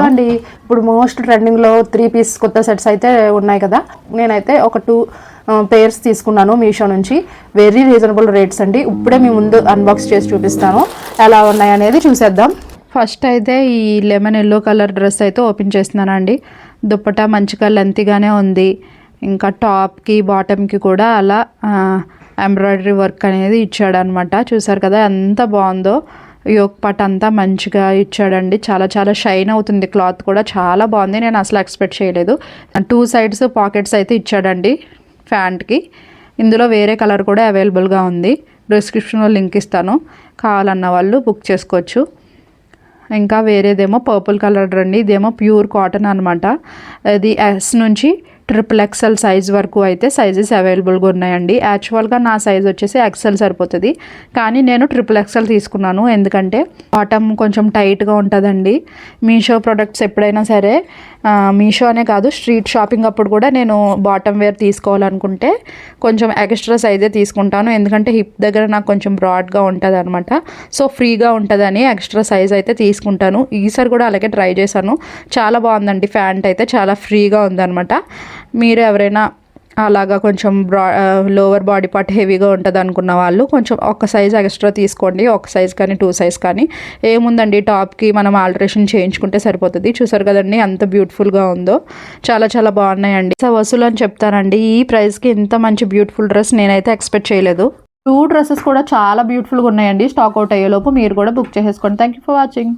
అండి ఇప్పుడు మోస్ట్ ట్రెండింగ్లో 3 పీస్ కొత్త సెట్స్ అయితే ఉన్నాయి కదా. నేనైతే ఒక 2 పేర్స్ తీసుకున్నాను మీషో నుంచి. వెరీ రీజనబుల్ రేట్స్ అండి. ఇప్పుడే మీ ముందు అన్బాక్స్ చేసి చూపిస్తాను ఎలా ఉన్నాయి అనేది చూసేద్దాం. ఫస్ట్ అయితే ఈ లెమన్ ఎల్లో కలర్ డ్రెస్ అయితే ఓపెన్ చేస్తున్నానండి. దుప్పటా మంచిగా లెంతీగానే ఉంది. ఇంకా టాప్కి బాటమ్కి కూడా అలా ఎంబ్రాయిడరీ వర్క్ అనేది ఇచ్చాడనమాట. చూసారు కదా ఎంత బాగుందో. యోక్ పార్ట్ అంతా మంచిగా ఇచ్చాడండి. చాలా చాలా షైన్ అవుతుంది. క్లాత్ కూడా చాలా బాగుంది. నేను అసలు ఎక్స్పెక్ట్ చేయలేదు. 2 సైడ్స్ పాకెట్స్ అయితే ఇచ్చాడండి ప్యాంట్కి. ఇందులో వేరే కలర్ కూడా అవైలబుల్గా ఉంది. డిస్క్రిప్షన్లో లింక్ ఇస్తాను, కావాలన్న వాళ్ళు బుక్ చేసుకోవచ్చు. ఇంకా వేరేదేమో పర్పుల్ కలర్ అండి. ఇదేమో ప్యూర్ కాటన్ అనమాట. ఇది S నుంచి XXL సైజ్ వరకు అయితే సైజెస్ అవైలబుల్గా ఉన్నాయండి. యాక్చువల్గా నా సైజ్ వచ్చేసి XL సరిపోతుంది, కానీ నేను XXL తీసుకున్నాను. ఎందుకంటే బాటమ్ కొంచెం టైట్గా ఉంటుందండి. మీషో ప్రొడక్ట్స్ ఎప్పుడైనా సరే, మీషో అనే కాదు, స్ట్రీట్ షాపింగ్ అప్పుడు కూడా నేను బాటమ్ వేర్ తీసుకోవాలనుకుంటే కొంచెం ఎక్స్ట్రా సైజే తీసుకుంటాను. ఎందుకంటే హిప్ దగ్గర నాకు కొంచెం బ్రాడ్గా ఉంటుంది అనమాట. సో ఫ్రీగా ఉంటుందని ఎక్స్ట్రా సైజ్ అయితే తీసుకుంటాను. ఈసారి కూడా అలాగే ట్రై చేశాను. చాలా బాగుందండి. ప్యాంట్ అయితే చాలా ఫ్రీగా ఉందన్నమాట. మీరు ఎవరైనా అలాగా కొంచెం లోవర్ బాడీ పార్ట్ హెవీగా ఉంటుంది అనుకున్న వాళ్ళు కొంచెం ఒక సైజ్ ఎక్స్ట్రా తీసుకోండి. ఒక సైజ్ కానీ 2 సైజ్ కానీ. ఏముందండి, టాప్కి మనం ఆల్టరేషన్ చేయించుకుంటే సరిపోతుంది. చూసారు కదండి ఎంత బ్యూటిఫుల్గా ఉందో. చాలా చాలా బాగున్నాయండి. వసూలు అని చెప్తానండి. ఈ ప్రైస్కి ఇంత మంచి బ్యూటిఫుల్ డ్రెస్ నేనైతే ఎక్స్పెక్ట్ చేయలేదు. 2 డ్రెస్సెస్ కూడా చాలా బ్యూటిఫుల్గా ఉన్నాయండి. స్టాక్ అవుట్ అయ్యేలోపు మీరు కూడా బుక్ చేసేసుకోండి. Thank you for watching.